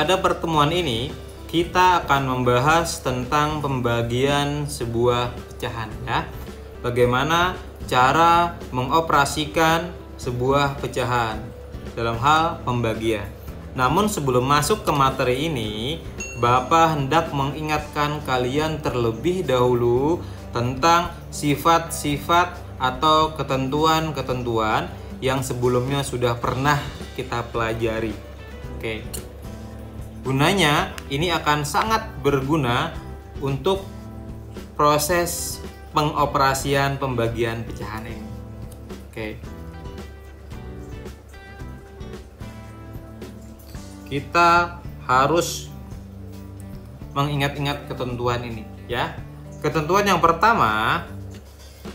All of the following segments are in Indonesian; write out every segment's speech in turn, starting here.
pada pertemuan ini kita akan membahas tentang pembagian sebuah pecahan ya. Bagaimana cara mengoperasikan sebuah pecahan dalam hal pembagian. Namun sebelum masuk ke materi ini, Bapak hendak mengingatkan kalian terlebih dahulu tentang sifat-sifat atau ketentuan-ketentuan yang sebelumnya sudah pernah kita pelajari. Oke. Gunanya ini akan sangat berguna untuk proses pengoperasian pembagian pecahan ini. Oke. Kita harus mengingat-ingat ketentuan ini ya. Ketentuan yang pertama,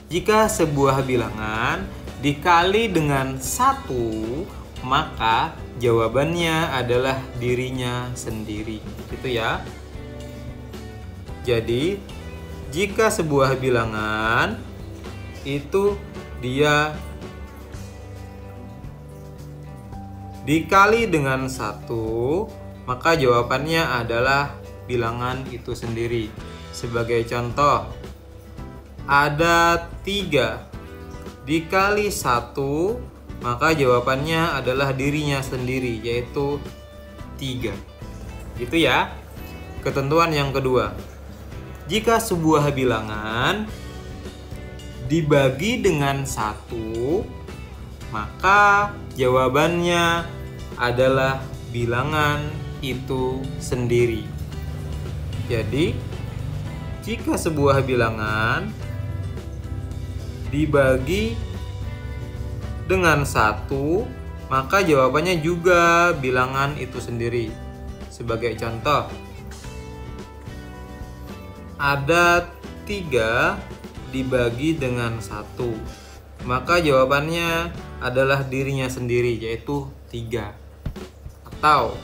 jika sebuah bilangan dikali dengan 1, maka jawabannya adalah dirinya sendiri. Gitu ya. Jadi, jika sebuah bilangan itu dia dikali dengan 1, maka jawabannya adalah bilangan itu sendiri. Sebagai contoh, ada 3 dikali 1, maka jawabannya adalah dirinya sendiri, yaitu 3. Gitu ya. Ketentuan yang kedua, jika sebuah bilangan dibagi dengan 1, maka jawabannya adalah bilangan itu sendiri. Jadi, jika sebuah bilangan dibagi dengan 1, maka jawabannya juga bilangan itu sendiri. Sebagai contoh, ada 3 dibagi dengan 1, maka jawabannya adalah dirinya sendiri, yaitu 3. Atau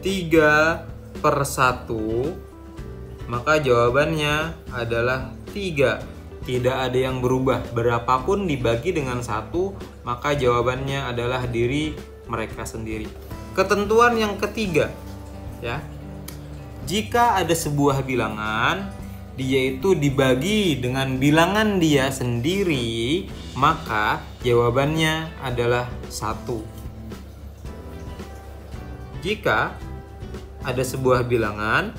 3/1, maka jawabannya adalah 3. Tidak ada yang berubah. Berapapun dibagi dengan 1, maka jawabannya adalah diri mereka sendiri. Ketentuan yang ketiga ya. Jika ada sebuah bilangan dia itu dibagi dengan bilangan dia sendiri, maka jawabannya adalah 1. Jika ada sebuah bilangan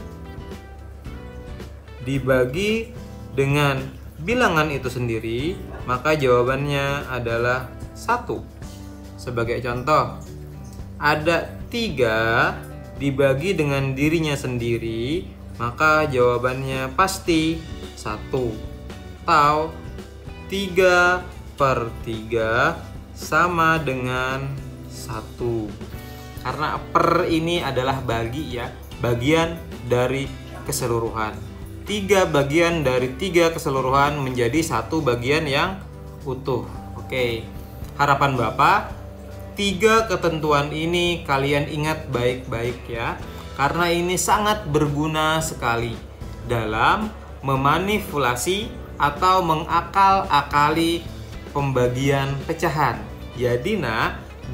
dibagi dengan bilangan itu sendiri, maka jawabannya adalah 1. Sebagai contoh, ada 3 dibagi dengan dirinya sendiri, maka jawabannya pasti 1. Atau 3/3 sama dengan 1. Karena per ini adalah bagi ya, bagian dari keseluruhan. 3 bagian dari 3 keseluruhan menjadi 1 bagian yang utuh. Oke, harapan Bapak 3 ketentuan ini kalian ingat baik-baik ya, karena ini sangat berguna sekali dalam memanipulasi atau mengakal-akali pembagian pecahan. Jadi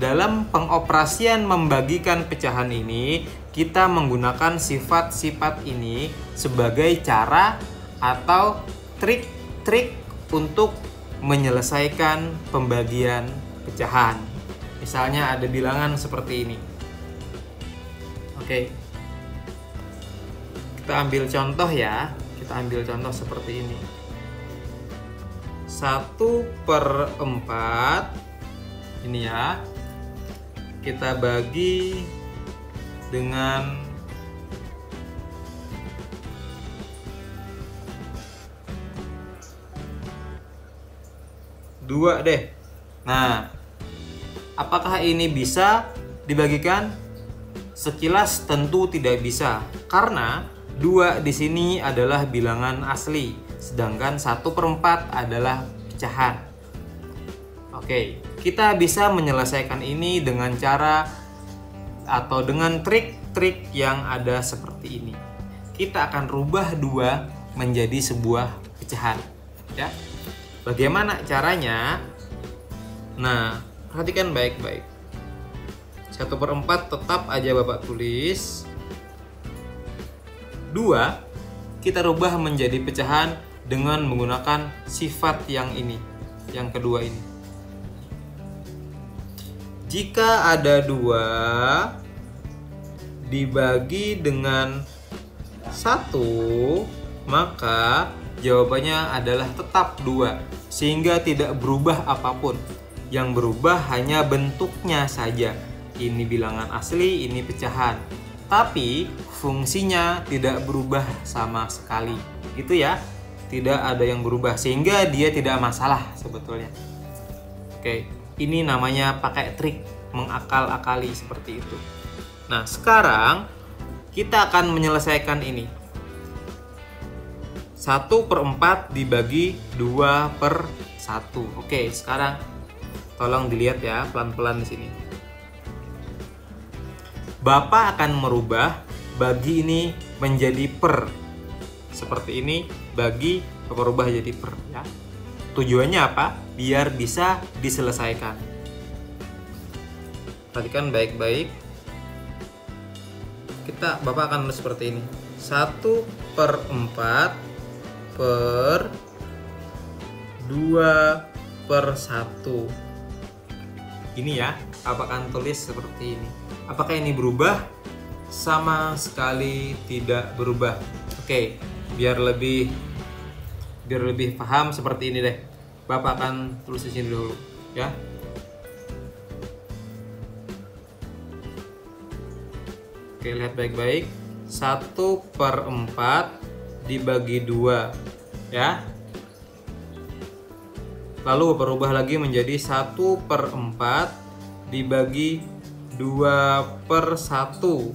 dalam pengoperasian membagikan pecahan ini, kita menggunakan sifat-sifat ini sebagai cara atau trik-trik untuk menyelesaikan pembagian pecahan. Misalnya ada bilangan seperti ini. Oke. Kita ambil contoh ya. Kita ambil contoh seperti ini. 1/4 ini ya. Kita bagi dengan 2 deh. Nah, apakah ini bisa dibagikan? Sekilas tentu tidak bisa, karena 2 di sini adalah bilangan asli, sedangkan 1/4 adalah pecahan. Oke, kita bisa menyelesaikan ini dengan cara atau dengan trik-trik yang ada seperti ini. Kita akan rubah 2 menjadi sebuah pecahan, ya. Bagaimana caranya? Nah, perhatikan baik-baik. 1/4 tetap aja Bapak tulis. 2 kita rubah menjadi pecahan dengan menggunakan sifat yang ini, yang kedua ini. Jika ada 2 dibagi dengan 1, maka jawabannya adalah tetap 2, sehingga tidak berubah apapun. Yang berubah hanya bentuknya saja. Ini bilangan asli, ini pecahan. Tapi fungsinya tidak berubah sama sekali. Gitu ya. Tidak ada yang berubah, sehingga dia tidak masalah sebetulnya. Oke, ini namanya pakai trik mengakal-akali seperti itu. Nah, sekarang kita akan menyelesaikan ini. 1/4 dibagi 2/1. Oke, sekarang tolong dilihat ya pelan-pelan di sini. Bapak akan merubah bagi ini menjadi per. Seperti ini, bagi Bapak rubah jadi per ya. Tujuannya apa? Biar bisa diselesaikan. Perhatikan baik-baik. Bapak akan nulis seperti ini. 1/4 per 2/1. Ini ya, Bapak akan tulis seperti ini. Apakah ini berubah? Sama sekali tidak berubah. Oke, biar lebih paham seperti ini deh. Bapak akan tulis di sini dulu ya. Oke, lihat baik-baik. 1/4 dibagi 2 ya. Lalu Bapak rubah lagi menjadi 1/4 dibagi 2/1.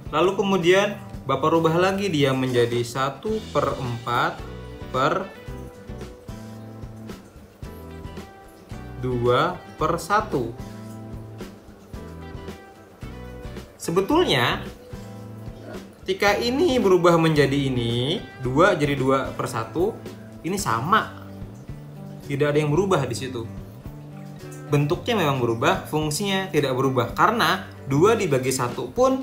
Lalu kemudian Bapak rubah lagi dia menjadi 1/4 per 2/1. Sebetulnya ketika ini berubah menjadi ini, 2 jadi 2/1, ini sama. Tidak ada yang berubah di situ. Bentuknya memang berubah, fungsinya tidak berubah. Karena 2 dibagi 1 pun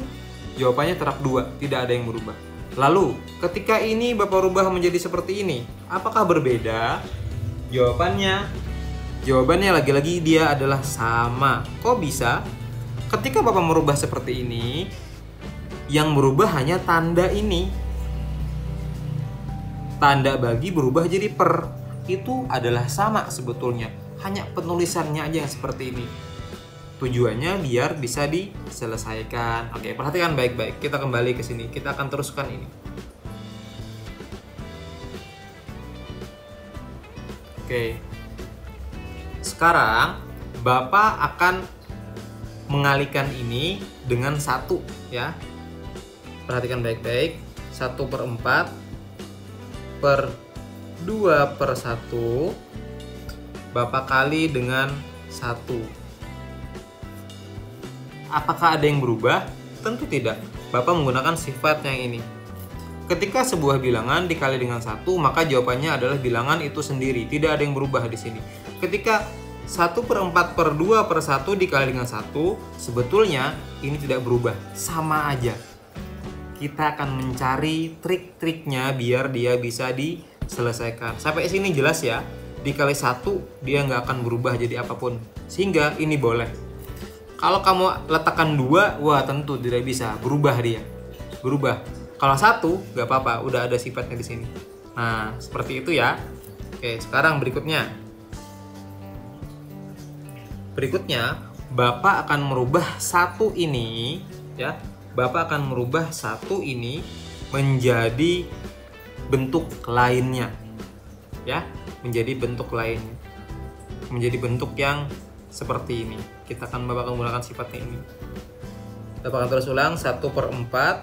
jawabannya tetap 2, tidak ada yang berubah. Lalu, ketika ini Bapak rubah menjadi seperti ini, apakah berbeda? Jawabannya lagi-lagi dia adalah sama. Kok bisa? Ketika Bapak merubah seperti ini, yang berubah hanya tanda ini. Tanda bagi berubah jadi per. Itu adalah sama sebetulnya. Hanya penulisannya aja yang seperti ini. Tujuannya biar bisa diselesaikan. Oke, perhatikan baik-baik. Kita kembali ke sini. Kita akan teruskan ini. Oke. Sekarang Bapak akan mengalihkan ini dengan 1 ya. Perhatikan baik-baik. 1/4 per 2/1 Bapak kali dengan 1. Apakah ada yang berubah? Tentu tidak. Bapak menggunakan sifat yang ini. Ketika sebuah bilangan dikali dengan 1, maka jawabannya adalah bilangan itu sendiri. Tidak ada yang berubah di sini. Ketika 1/4 per 2/1 dikali dengan 1, sebetulnya ini tidak berubah. Sama aja. Kita akan mencari trik-triknya biar dia bisa diselesaikan. Sampai sini jelas ya. Dikali 1 dia nggak akan berubah jadi apapun. Sehingga ini boleh. Kalau kamu letakkan 2, wah tentu tidak bisa. Berubah dia. Berubah. Kalau 1 nggak apa-apa. Udah ada sifatnya di sini. Nah seperti itu ya. Oke, sekarang berikutnya. Bapak akan merubah 1 ini ya. Bapak akan merubah 1 ini menjadi bentuk lainnya. Ya, menjadi bentuk lainnya. Menjadi bentuk yang seperti ini. Bapak akan menggunakan sifatnya ini. Bapak akan terus ulang 1/4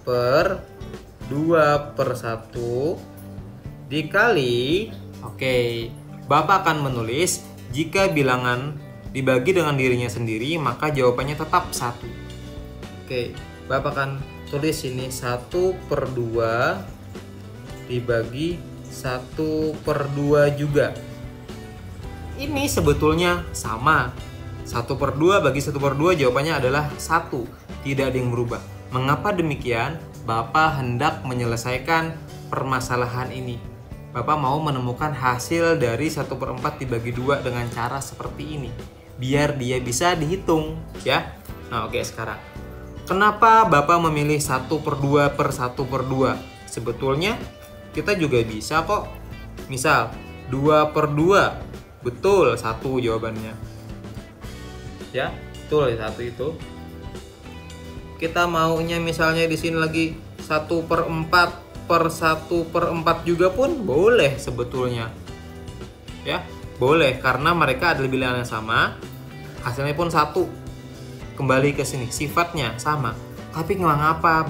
per 2/1 dikali. Oke, Bapak akan menulis jika bilangan dibagi dengan dirinya sendiri, maka jawabannya tetap 1. Oke, Bapak akan tulis ini 1/2 dibagi 1/2 juga. Ini sebetulnya sama. 1/2 bagi 1/2 jawabannya adalah 1. Tidak ada yang berubah. Mengapa demikian? Bapak hendak menyelesaikan permasalahan ini. Bapak mau menemukan hasil dari 1/4 dibagi 2 dengan cara seperti ini. Biar dia bisa dihitung, ya. Nah, oke, sekarang. Kenapa Bapak memilih 1/2 per 1/2? Sebetulnya kita juga bisa kok. Misal 2/2. Betul, 1 jawabannya. Ya, betul, 1 itu. Kita maunya misalnya di sini lagi 1/4 per 1/4 juga pun boleh sebetulnya. Ya, boleh karena mereka adalah bilangan yang sama, hasilnya pun 1. Kembali ke sini, sifatnya sama. Tapi kenapa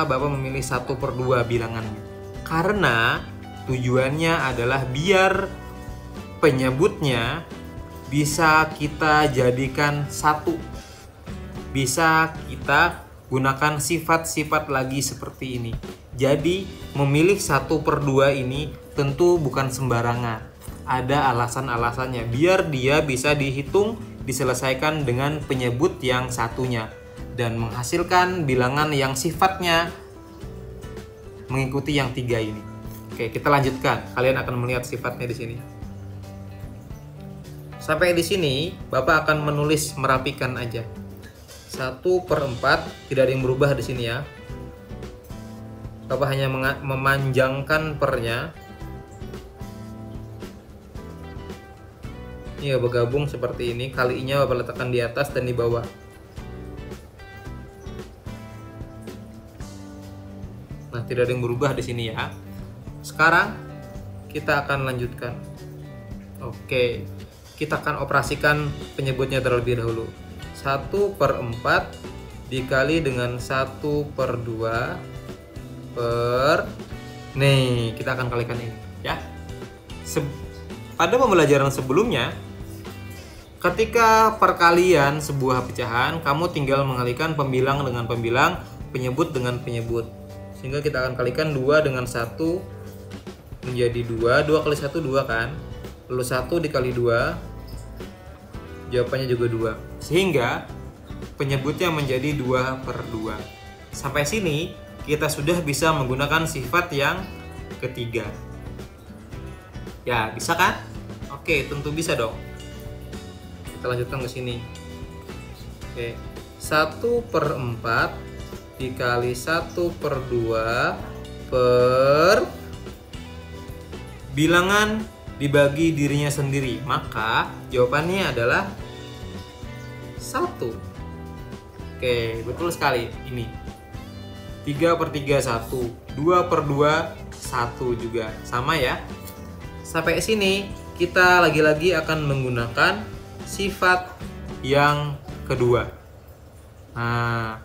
Bapak memilih 1/2 bilangannya? Karena tujuannya adalah biar penyebutnya bisa kita jadikan 1. Bisa kita gunakan sifat-sifat lagi seperti ini. Jadi memilih 1/2 ini tentu bukan sembarangan. Ada alasan-alasannya biar dia bisa dihitung, diselesaikan dengan penyebut yang satunya dan menghasilkan bilangan yang sifatnya mengikuti yang 3 ini. Oke, kita lanjutkan. Kalian akan melihat sifatnya di sini. Sampai di sini, Bapak akan menulis merapikan aja. 1/4 tidak ada yang berubah di sini ya. Bapak hanya memanjangkan pernya. Iya, bergabung seperti ini. Kalinya Bapak letakkan di atas dan di bawah. Nah, tidak ada yang berubah di sini ya. Sekarang kita akan lanjutkan. Oke, kita akan operasikan penyebutnya terlebih dahulu. 1/4 dikali dengan 1/2 per... Nih, kita akan kalikan ini ya. Pada pembelajaran sebelumnya, ketika perkalian sebuah pecahan, kamu tinggal mengalikan pembilang dengan pembilang, penyebut dengan penyebut. Sehingga kita akan kalikan 2 dengan 1 menjadi 2. 2 kali 1 2 kan. Lalu 1 dikali 2, jawabannya juga 2. Sehingga penyebutnya menjadi 2/2. Sampai sini kita sudah bisa menggunakan sifat yang ketiga. Ya, bisa kan? Oke, tentu bisa dong. Kita lanjutkan ke sini. Oke, 1/4 dikali 1/2 per bilangan dibagi dirinya sendiri. Maka jawabannya adalah 1. Oke, betul sekali. Ini 3/3 1, 2/2 1 juga. Sama ya. Sampai sini kita lagi-lagi akan menggunakan sifat yang kedua. Nah,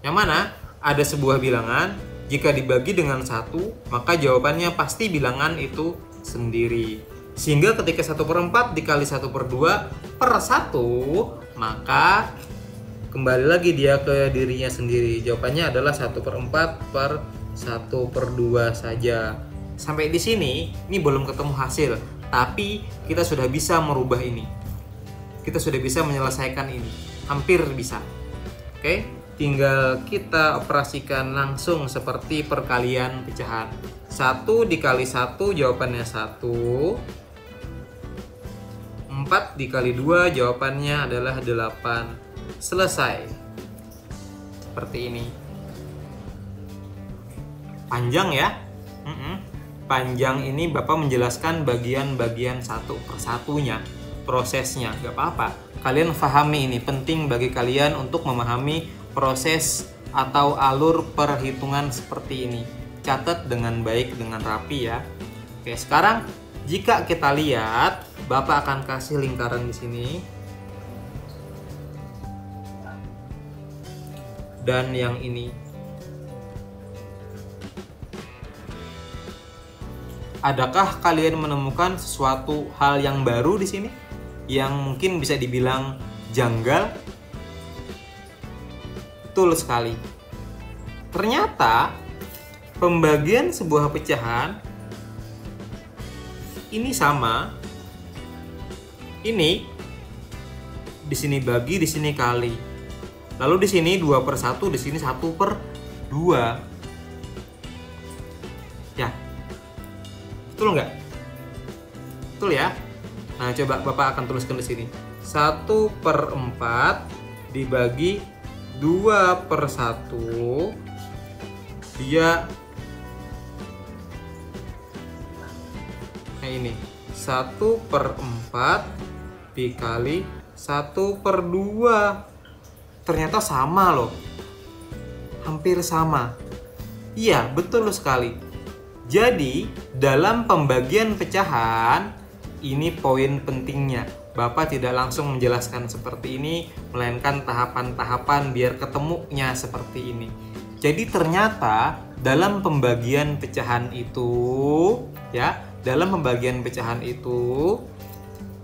yang mana ada sebuah bilangan, jika dibagi dengan 1, maka jawabannya pasti bilangan itu sendiri. Sehingga ketika 1/4 dikali 1/2 per 1, maka kembali lagi dia ke dirinya sendiri. Jawabannya adalah 1/4 per 1/2 saja. Sampai di sini, ini belum ketemu hasil, tapi kita sudah bisa merubah ini. Kita sudah bisa menyelesaikan ini. Hampir bisa. Oke, tinggal kita operasikan langsung seperti perkalian pecahan. 1 dikali 1 jawabannya 1. 4 dikali 2 jawabannya adalah 8. Selesai. Seperti ini. Panjang ya. Panjang ini Bapak menjelaskan bagian-bagian satu persatunya, prosesnya. Gak apa-apa. Kalian pahami ini. Penting bagi kalian untuk memahami proses atau alur perhitungan seperti ini. Catat dengan baik, dengan rapi ya. Oke, sekarang jika kita lihat, Bapak akan kasih lingkaran di sini. Dan yang ini. Adakah kalian menemukan sesuatu hal yang baru di sini? Yang mungkin bisa dibilang janggal? Betul sekali. Ternyata pembagian sebuah pecahan ini sama. Ini di sini bagi, di sini kali. Lalu di sini 2/1, di sini 1/2. Ya. Betul nggak? Betul ya? Nah, coba Bapak akan tuliskan di sini. 1/4 dibagi 2/1, dia kayak ini. 1/4 dikali 1/2. Ternyata sama loh. Hampir sama. Iya, betul sekali. Jadi, dalam pembagian pecahan, ini poin pentingnya. Bapak tidak langsung menjelaskan seperti ini, melainkan tahapan-tahapan biar ketemunya seperti ini. Jadi ternyata dalam pembagian pecahan itu, ya, dalam pembagian pecahan itu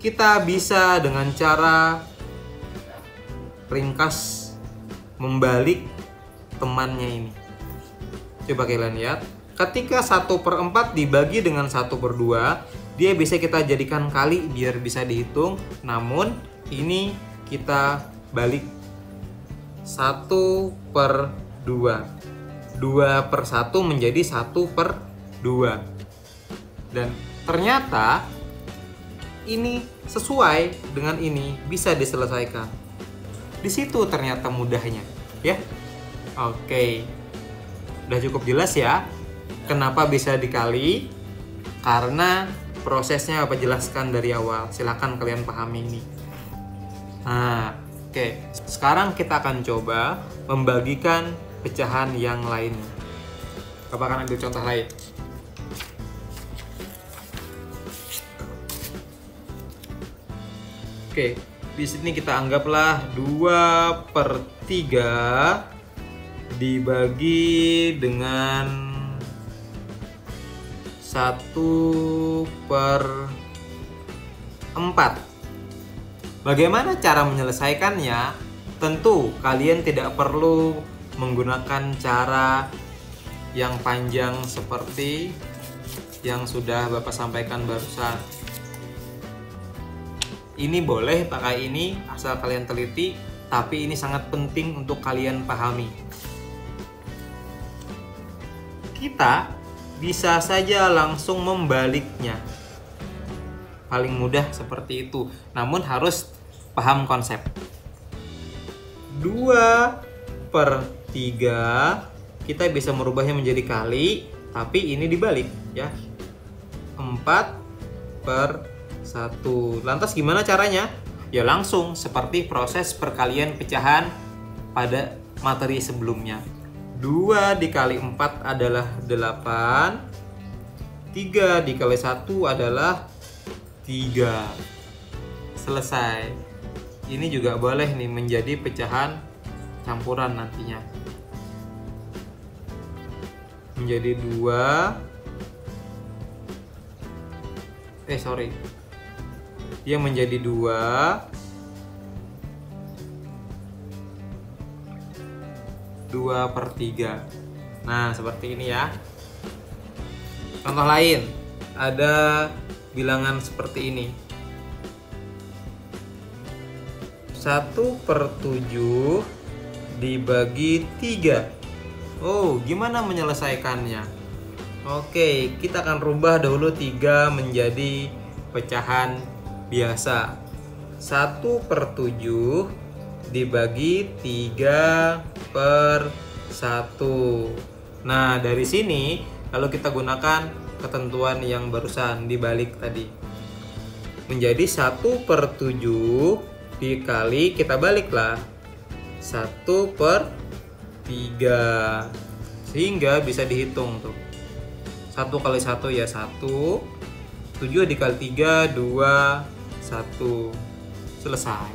kita bisa dengan cara ringkas membalik temannya ini. Coba kalian lihat, ketika 1/4 dibagi dengan 1/2, dia bisa kita jadikan kali biar bisa dihitung. Namun ini kita balik 1/2. 2/1 menjadi 1/2. Dan ternyata ini sesuai dengan ini, bisa diselesaikan. Di situ ternyata mudahnya, ya. Oke. Udah cukup jelas ya kenapa bisa dikali? Karena prosesnya Bapak jelaskan dari awal. Silahkan kalian pahami ini. Nah, oke. Sekarang kita akan coba membagikan pecahan yang lainnya. Bapak akan ambil contoh lain. Oke, di sini kita anggaplah 2/3 dibagi dengan 1/4. Bagaimana cara menyelesaikannya? Tentu kalian tidak perlu menggunakan cara yang panjang seperti yang sudah Bapak sampaikan barusan. Ini boleh pakai ini asal kalian teliti, tapi ini sangat penting untuk kalian pahami. Kita bisa saja langsung membaliknya. Paling mudah seperti itu, namun harus paham konsep. 2/3 kita bisa merubahnya menjadi kali, tapi ini dibalik ya. 4/1. Lantas gimana caranya? Ya langsung seperti proses perkalian pecahan pada materi sebelumnya. 2 dikali 4 adalah 8. 3 dikali 1 adalah 3. Selesai. Ini juga boleh nih menjadi pecahan campuran nantinya. Menjadi 2. Dia menjadi 2 2/3. Nah, seperti ini ya. Contoh lain, ada bilangan seperti ini. 1/7 dibagi 3. Oh, gimana menyelesaikannya? Oke, kita akan rubah dahulu 3 menjadi pecahan biasa. 1/7 dibagi 3/1. Nah, dari sini kalau kita gunakan ketentuan yang barusan dibalik tadi, menjadi 1/7 dikali, kita baliklah 1/3, sehingga bisa dihitung tuh. 1 kali 1 ya 1. 7 dikali 3 2 1. Selesai.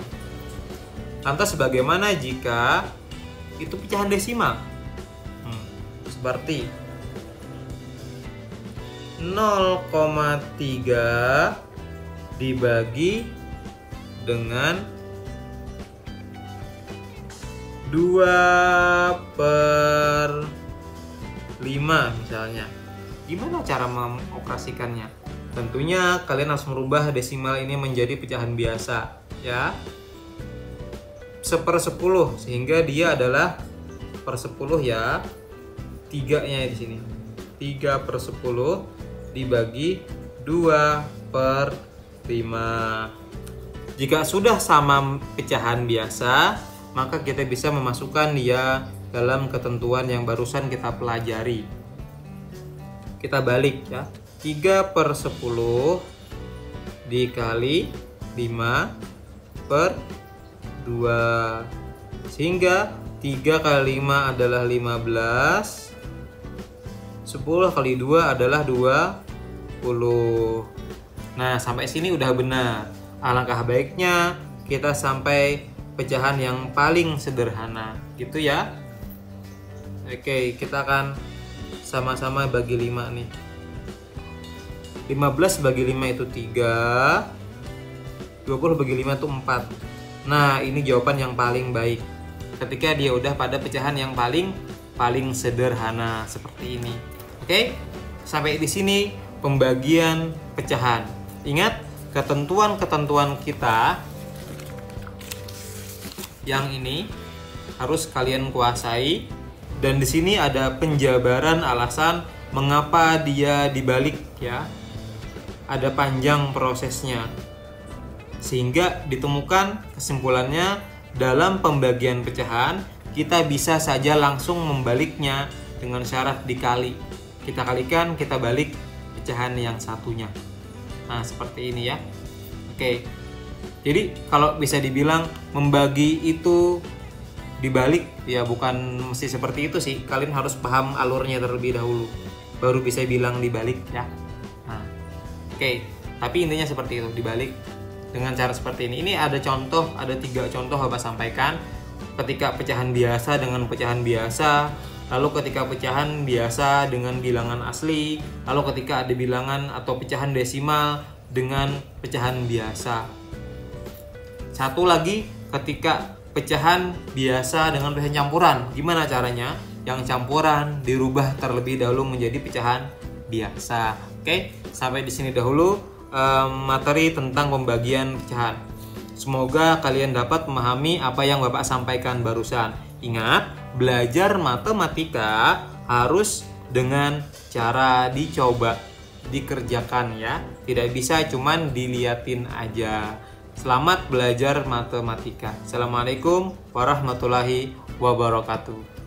Lantas bagaimana jika itu pecahan desimal? Seperti 0,3 dibagi dengan 2/5 misalnya. Gimana cara mengoperasikannya? Tentunya kalian harus merubah desimal ini menjadi pecahan biasa ya. 1/10 sehingga dia adalah per 10 ya. 3-nya di sini. 3/10 dibagi 2/5. Jika sudah sama pecahan biasa, maka kita bisa memasukkan dia dalam ketentuan yang barusan kita pelajari. Kita balik ya. 3/10 dikali 5/2 sehingga 3 kali 5 adalah 15. 10 kali 2 adalah 20. Nah, sampai sini udah benar. Alangkah baiknya kita sampai pecahan yang paling sederhana, gitu ya. Oke, kita akan sama-sama bagi 5 nih. 15 bagi 5 itu 3. 20 bagi 5 itu 4. Nah, ini jawaban yang paling baik. Ketika dia udah pada pecahan yang paling sederhana seperti ini. Oke? Sampai di sini pembagian pecahan. Ingat, ketentuan-ketentuan kita yang ini harus kalian kuasai, dan di sini ada penjabaran alasan mengapa dia dibalik ya. Ada panjang prosesnya. Sehingga ditemukan kesimpulannya dalam pembagian pecahan kita bisa saja langsung membaliknya dengan syarat dikali. Kita kalikan, kita balik pecahan yang satunya. Nah, seperti ini ya. Oke. Jadi kalau bisa dibilang membagi itu dibalik ya, bukan mesti seperti itu sih. Kalian harus paham alurnya terlebih dahulu baru bisa bilang dibalik ya. Nah, oke. Tapi intinya seperti itu, dibalik dengan cara seperti ini. Ini ada contoh, ada 3 contoh Bapak sampaikan. Ketika pecahan biasa dengan pecahan biasa, lalu ketika pecahan biasa dengan bilangan asli, lalu ketika ada bilangan atau pecahan desimal dengan pecahan biasa. Satu lagi ketika pecahan biasa dengan pecahan campuran. Gimana caranya? Yang campuran dirubah terlebih dahulu menjadi pecahan biasa. Oke, sampai di sini dahulu materi tentang pembagian pecahan. Semoga kalian dapat memahami apa yang Bapak sampaikan barusan. Ingat, belajar matematika harus dengan cara dicoba, dikerjakan ya. Tidak bisa cuman diliatin aja. Selamat belajar matematika. Assalamualaikum warahmatullahi wabarakatuh.